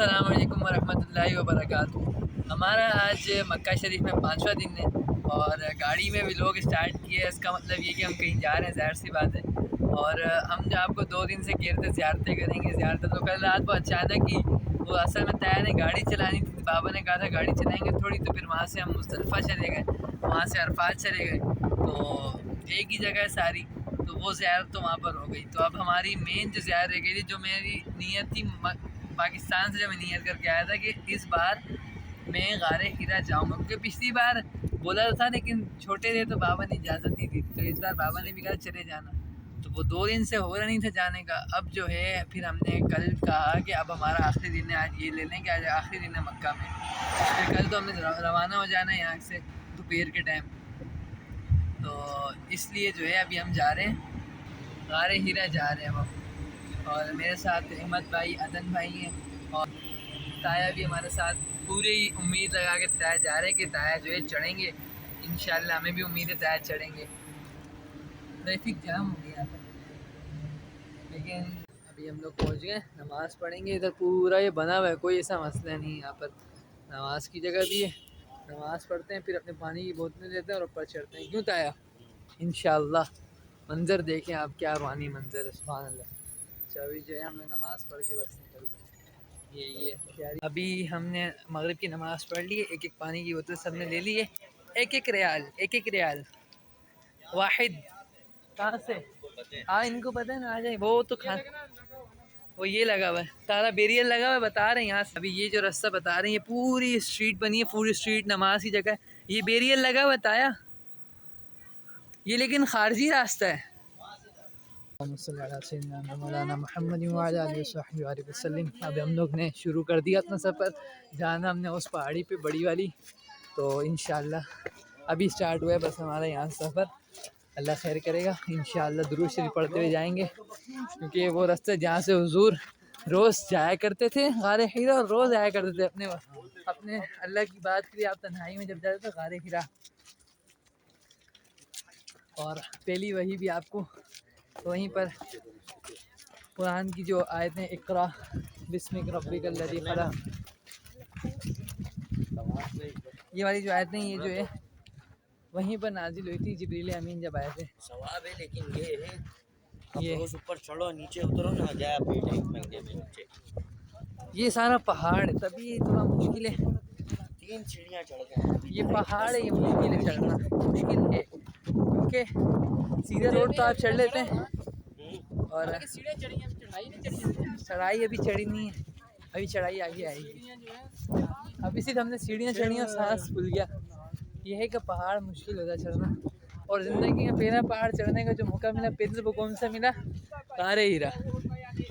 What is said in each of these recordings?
अस्सलाम वालेकुम वरहमतुल्लाहि वबरकातुहू। हमारा आज मक्का शरीफ में 5वां दिन है और गाड़ी में भी लोग स्टार्ट किए। इसका मतलब ये कि हम कहीं जा रहे हैं, ज़ाहिर सी बात है। और हम जो आपको 2 दिन से कह रहे थे ज़ियारतें करेंगे ज़ियारतें, तो कल रात को अचानक ही वो असल में तैयार ने गाड़ी चलानी थी। बाबा ने कहा था गाड़ी चलाएँगे थोड़ी, तो फिर वहाँ से हम मुज़दलिफ़ा चले गए, वहाँ से अरफात चले गए, तो एक ही जगह है सारी, तो वो ज़ियारत तो वहाँ पर हो गई। तो अब हमारी मेन जो ज़ियारत रह गई थी, जो मेरी नीयत थी पाकिस्तान से जब मैं नियत करके आया था कि इस बार मैं गारे हिरा जाऊँगा, क्योंकि पिछली बार बोला था लेकिन छोटे थे तो बाबा ने इजाज़त नहीं दी। तो इस बार बाबा ने भी कहा चले जाना, तो वो 2 दिन से हो रहा नहीं था जाने का। अब जो है फिर हमने कल कहा कि अब हमारा आखिरी दिन है, आज ये ले लें कि आज आखिरी दिन है मक्का में। फिर कल तो हमें रवाना हो जाना है यहाँ से दोपहर के टाइम, तो इसलिए जो है अभी हम जा रहे हैं, गारे हिरा जा रहे हैं हम। और मेरे साथ अहमद भाई, अदन भाई हैं और ताया भी हमारे साथ। पूरी उम्मीद लगा के ताया जा रहे हैं कि ताया जो है चढ़ेंगे इंशाल्लाह। हमें भी उम्मीद है ताया चढ़ेंगे। ट्रैफिक जाम हो गया था, लेकिन अभी हम लोग पहुंच गए। नमाज़ पढ़ेंगे, इधर पूरा ये बना हुआ है, कोई ऐसा मसला नहीं है। यहाँ पर नमाज की जगह भी है, नमाज़ पढ़ते हैं, फिर अपने पानी की बोतलें लेते हैं और ऊपर चढ़ते हैं। क्यों ताया? इंशाल्लाह मंज़र देखें आप, क्या रूहानी मंज़र है, सुभान अल्लाह। अभी जो है हमने नमाज़ पढ़ के बस निकल गए। ये अभी हमने मगरिब की नमाज़ पढ़ ली है। एक एक पानी की बोतल सब ने ले ली है। एक एक रियाल वाहिद। कहाँ से? हाँ इनको पता है ना, आ जाए वो तो खा। वो ये लगा हुआ है, तारा बेरियल लगा हुआ है, बता रहे हैं यहाँ से। अभी ये जो रास्ता बता रहे हैं, ये पूरी स्ट्रीट बनी है, पूरी स्ट्रीट नमाज की जगह, ये बेरियल लगा हुआ है ताया। ये लेकिन खारजी रास्ता है। अब हम लोग ने शुरू कर दिया अपना सफ़र, जाना हमने उस पहाड़ी पे बड़ी वाली। तो इंशाल्लाह अभी स्टार्ट हुआ है बस हमारा यहाँ सफ़र। अल्लाह खैर करेगा इंशाल्लाह। दुरूद शरीफ पढ़ते हुए जाएंगे, क्योंकि वो रास्ते जहाँ से हुजूर रोज़ जाया करते थे गारे हिरा, और रोज़ आया करते थे अपने अल्लाह की बात के लिए। आप तन्हाई में जब जाते थे गारे हिरा, और पहली वही भी आपको वहीं पर कुरान की जो आयतें, इक़रा बिस्मिक रब्बिकल लज़ी खलक़, ये वाली जो आयतें, ये जो है वहीं पर नाजिल हुई थी। जिब्रील अमीन जब आए थे। सवाब है, लेकिन ये है ये रोज ऊपर चढ़ो नीचे उतरो ना, जाए पेट 1 महीने में नीचे। ये सारा पहाड़ है, तभी थोड़ा मुश्किल है। 3 सीढ़ियाँ चढ़ गए। ये पहाड़ है, ये मुश्किल है चढ़ना, मुश्किल है, क्योंकि सीधे रोड तो आप चढ़ लेते हैं, और चढ़ाई अभी चढ़ी नहीं है, अभी चढ़ाई आगे आएगी। अभी सिर्फ हमने सीढ़ियाँ चढ़ी और सांस फूल गया। ये है कि पहाड़ मुश्किल होता चढ़ना। और ज़िंदगी में पहला पहाड़ चढ़ने का जो मौका मिला पैदल, वो कौन सा मिला? गारे हिरा।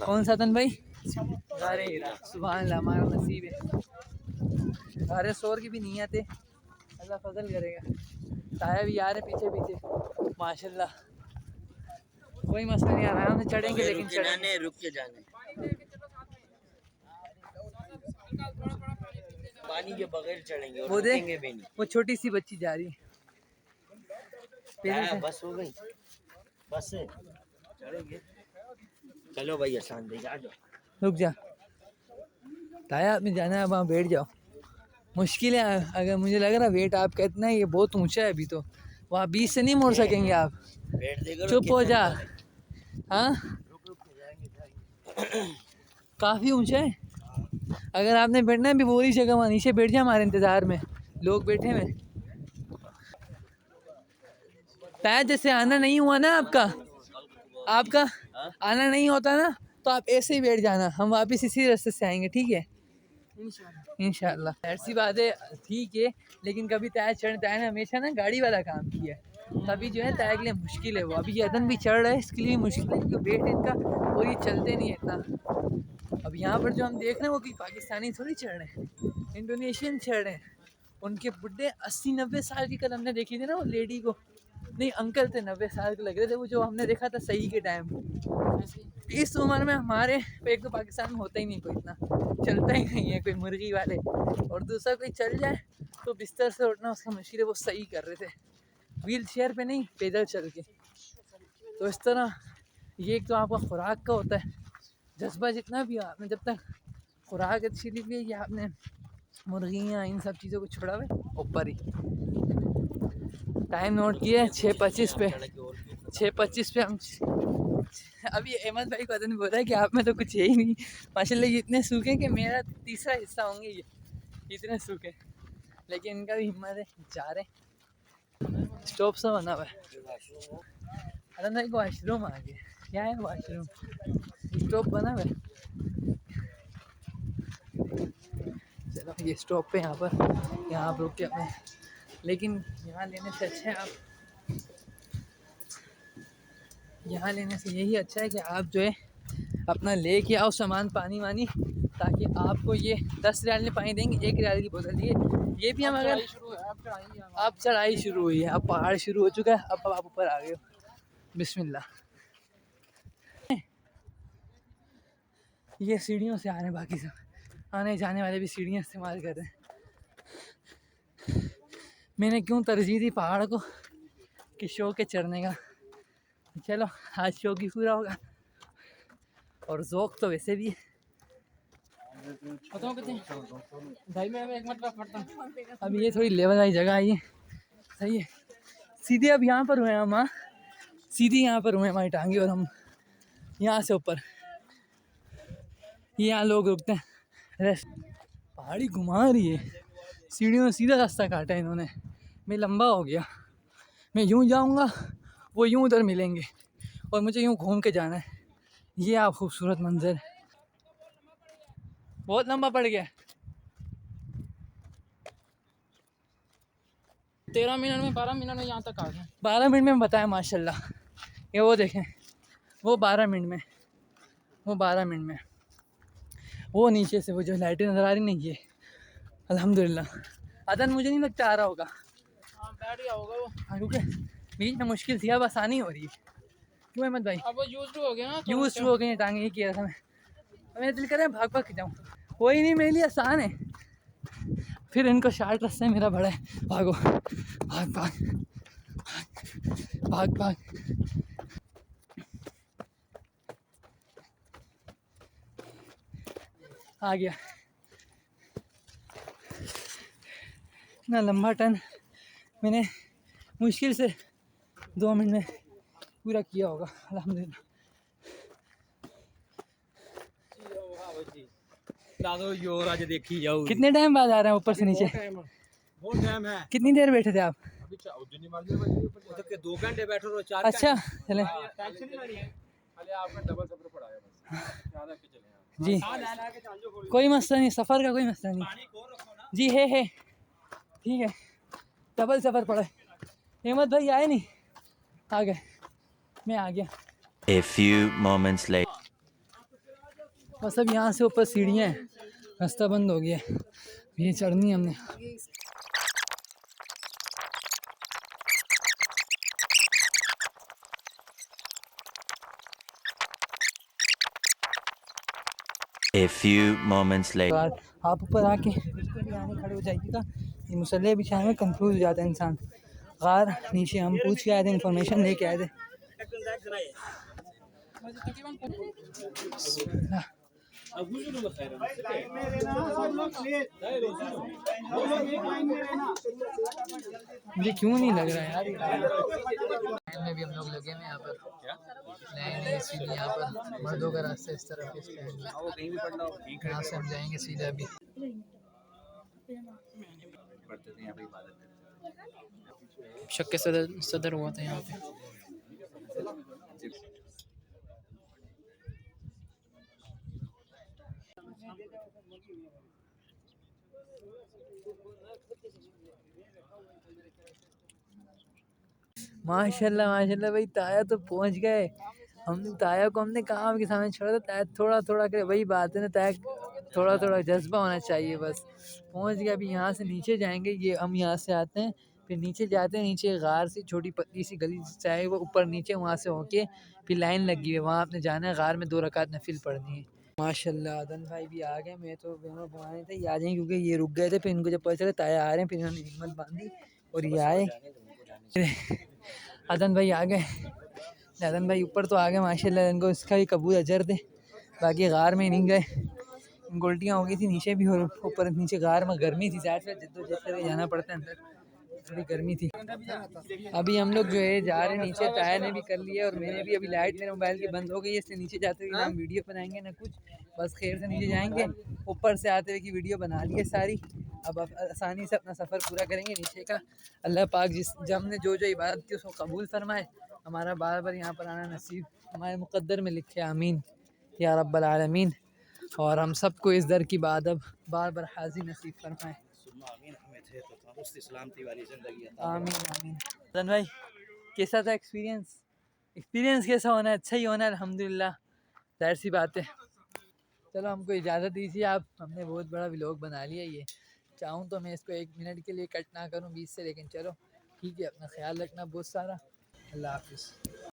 कौन सा तन भाई? गारे हिरा। सुभान अल्लाह, हमारा नसीब है। गारे सोर की भी नीयत है, अल्लाह फजल करेगा। ताया भी यार है पीछे पीछे माशाल्लाह। कोई मसला नहीं, आराम से चढ़ेंगे, लेकिन चढ़ेंगे। रुक के जाने पानी के बगैर चढ़ेंगे और वो रुकेंगे देख, भी नहीं। वो छोटी सी बच्ची जा रही है। बस हो गई, बस से चढ़ेंगे। चलो भाई, आसान दे, जा जाओ। रुक जा ताया, आपने जाना है वहाँ बैठ जाओ। मुश्किल है, अगर मुझे लग रहा वेट आपका इतना है, ये बहुत ऊंचा है, अभी तो वहाँ बीच से नहीं मोड़ सकेंगे आप। बैठ देगा, चुप हो जा। हाँ काफ़ी ऊंचा है। अगर आपने बैठना है भी वही जगह, वहाँ नीचे बैठ जाए, हमारे इंतज़ार में लोग बैठे हुए। ताया जैसे आना नहीं हुआ ना आपका आना नहीं होता ना, तो आप ऐसे ही बैठ जाना, हम वापस इसी रास्ते से आएंगे, ठीक है इंशाल्लाह। ऐसी बात है, ठीक है, लेकिन कभी ताया ने हमेशा ना गाड़ी वाला काम किया है, तभी जो है ताया के लिए मुश्किल है। वो अभी यदन भी चढ़ रहा है, इसके लिए मुश्किल है, क्योंकि वेट है इनका और ये चलते नहीं है इतना। अब यहाँ पर जो हम देख रहे हैं वो कि पाकिस्तानी थोड़ी चढ़ रहे हैं, इंडोनेशियन चढ़ रहे हैं। उनके बुढ़े 80-90 साल की, कल हमने देखी थी ना वो लेडी को, नहीं अंकल थे, 90 साल के लग रहे थे वो, जो हमने देखा था सही के टाइम। इस उम्र में हमारे एक तो पाकिस्तान में होता ही नहीं कोई, इतना चलता ही नहीं है कोई मुर्गी वाले, और दूसरा कोई चल जाए तो बिस्तर से उठना उसका मुश्किल है। वो सही कर रहे थे, व्हील चेयर पे नहीं, पैदल चल के। तो इस तरह ये एक तो आपका खुराक का होता है, जज्बा जितना भी हो, आपने जब तक खुराक अच्छी लगी है कि आपने मुर्गियाँ इन सब चीज़ों को छोड़ा हुआ है ऊपर ही। टाइम नोट किया 6:25 पे, 6:25 पे हम अभी अहमद भाई को नहीं बोल रहा है कि आप में तो कुछ है ही नहीं माशाल्लाह, ये इतने सूखे कि मेरा तीसरा हिस्सा होंगे ये, इतने सूखे, लेकिन इनका भी हिम्मत है, जा रहे। स्टॉप सा बना हुआ है, अरे भाई को वाशरूम आ गया, क्या है वाशरूम, स्टॉप बना हुआ है। चलो ये स्टॉप पे यहाँ पर, यहाँ आप रुक के अपने, लेकिन यहाँ लेने से अच्छा है आप, यहाँ लेने से यही अच्छा है कि आप जो है अपना ले के आओ सामान, पानी वानी, ताकि आपको ये 10 रियाल में पानी देंगे, 1 रियाल की बोतल दिए। ये भी हम अगर अब चढ़ाई शुरू हुई है, अब पहाड़ शुरू हो चुका है, अब आप ऊपर आ गए हो, बिस्मिल्लाह। ये सीढ़ियों से आ रहे हैं, बाकी सब आने जाने वाले भी सीढ़ियाँ इस्तेमाल कर रहे हैं। मैंने क्यों तरजीह दी पहाड़ को कि शौक है चढ़ने का, चलो आज शौक ही पूरा होगा, और ज़ौक़ तो वैसे भी है। अब ये थोड़ी लेवल वाली जगह आई है, सही है, सीधे अब यहाँ पर हुए हम, हाँ सीधे यहाँ पर हुए हमारी टांगे, और हम यहाँ से ऊपर, यहाँ लोग रुकते हैं रेस्ट। पहाड़ी घुमा रही है, सीढ़ियों में सीधा रास्ता काटा है इन्होंने, मैं लंबा हो गया, मैं यूँ जाऊँगा वो यूँ उधर मिलेंगे, और मुझे यूँ घूम के जाना है। ये आप खूबसूरत मंजर, बहुत लंबा पड़ गया। 13 मिनट में 12 मिनट में यहाँ तक आ गए। 12 मिनट में बताया माशाल्लाह, ये वो देखें, वो 12 मिनट में, वो 12 मिनट में, वो नीचे से वो जो लाइटें नज़र आ रही नहीं, ये अल्हम्दुलिल्लाह। अदन मुझे नहीं लगता आ रहा होगा, हाँ बैठ गया होगा वो, हाँ क्योंकि बीच में मुश्किल थी, अब आसानी हो रही है। क्यों अहमद भाई? अब वो यूज्ड हो गया ना, यूज हो गए टांगे, ये किया था मैं, मेरा दिल कर रहा है भाग भाग के जाऊँ, कोई नहीं मेरे लिए आसान है, फिर इनको शार्ट रास्ता है, मेरा बड़ा है, भागो भाग भाग भाग भाग। आ गया इतना लंबा टर्न मैंने मुश्किल से 2 मिनट में पूरा किया होगा अल्हम्दुलिल्लाह। देखी जाओ कितने टाइम बाद आ रहे हैं ऊपर से नीचे? बहुत टाइम है, कितनी देर बैठे थे आप? अभी 2 घंटे बैठो तो 4 अच्छा चले जी, कोई मसला नहीं, सफ़र का कोई मसला नहीं जी, है ठीक है, डबल सफ़र पड़ा है। अहमद भाई आए नहीं, आ गए, मैं आ गया। A few moments later. बस अब यहाँ से ऊपर सीढ़ियाँ हैं, रास्ता बंद हो गया है, ये चढ़नी है हमने। A few moments later. आप ऊपर आके आने खड़े हो जाइएगा, ये मुसल्ले बिछाए में कंफ्यूज हो जाता है इंसान। गार नीचे हम पूछ के आए थे, इन्फॉर्मेशन लेके आए थे। मुझे क्यों नहीं लग रहा है यार, लाइन में भी हम लोग लगे हुए यहाँ पर, लाइन सीधे यहाँ पर, मर्दों का रास्ता इस तरफ, इस स्टैंड में, यहाँ से हम जाएंगे सीधा अभी। शक के सदर हुआ था यहाँ पे। माशाल्लाह माशाल्लाह भाई, ताया तो पहुंच गए। हम ताया को हमने काम के सामने छोड़ा था, ताया थोड़ा थोड़ा कर, वही बात है ना, ताया थोड़ा थोड़ा जज्बा होना चाहिए बस। पहुंच गया, अभी यहाँ से नीचे जाएंगे, ये हम यहाँ से आते हैं, फिर नीचे जाते हैं, नीचे गार सी छोटी पतली सी गली चाहे वो ऊपर नीचे, वहाँ से होके फिर लाइन लगी है, वहाँ आपने जाना है, गार में 2 रकात नफिल पढ़नी है। माशाल्लाह अदन भाई भी आ गए, मैं तो दोनों घुमाने थे, ये आ जाएंगे क्योंकि ये रुक गए थे, फिर इनको जब पता चला ताया आ रहे हैं, फिर इन्होंने हिम्मत बांधी और ये आए। अदन भाई आ गए, अदन भाई ऊपर तो आ गए माशाल्लाह, इनको इसका भी कबूल अजर दे, बाकी गार में नहीं गए, उल्टियाँ हो गई थी नीचे भी, और ऊपर नीचे गार में गर्मी थी, ज़ाहिर से जद्दोजहद करके जाना पड़ता है अंदर, थोड़ी गर्मी थी। अभी हम लोग जो है जा रहे हैं नीचे, ताया ने भी कर लिया और मैंने भी। अभी लाइट मेरे मोबाइल की बंद हो गई है, इसलिए नीचे जाते हुए ना हम वीडियो बनाएंगे ना कुछ, बस खैर से नीचे जाएंगे। ऊपर से आते हुए की वीडियो बना ली है सारी, अब आसानी से अपना सफ़र पूरा करेंगे नीचे का। अल्लाह पाक जब हमने जो जो इबादत की उसको कबूल फरमाए, हमारा बार बार यहाँ पर आना नसीब हमारे मुक़द्दर में लिखे, आमीन या रब्बल आलमीन। और हम सबको इस दर की बात अब बार बार हाजिर नसीब फरमाए, आमीन आमीन। रन भाई कैसा था एक्सपीरियंस? एक्सपीरियंस कैसा होना है? अच्छा ही होना है अल्हम्दुलिल्लाह, जाहिर सी बात है। चलो हमको इजाज़त दीजिए आप, हमने बहुत बड़ा व्लॉग बना लिया ये। चाहूँ तो मैं इसको 1 मिनट के लिए कट ना करूँ बीच से, लेकिन चलो ठीक है, अपना ख्याल रखना बहुत सारा। अल्लाह हाफ़िज़।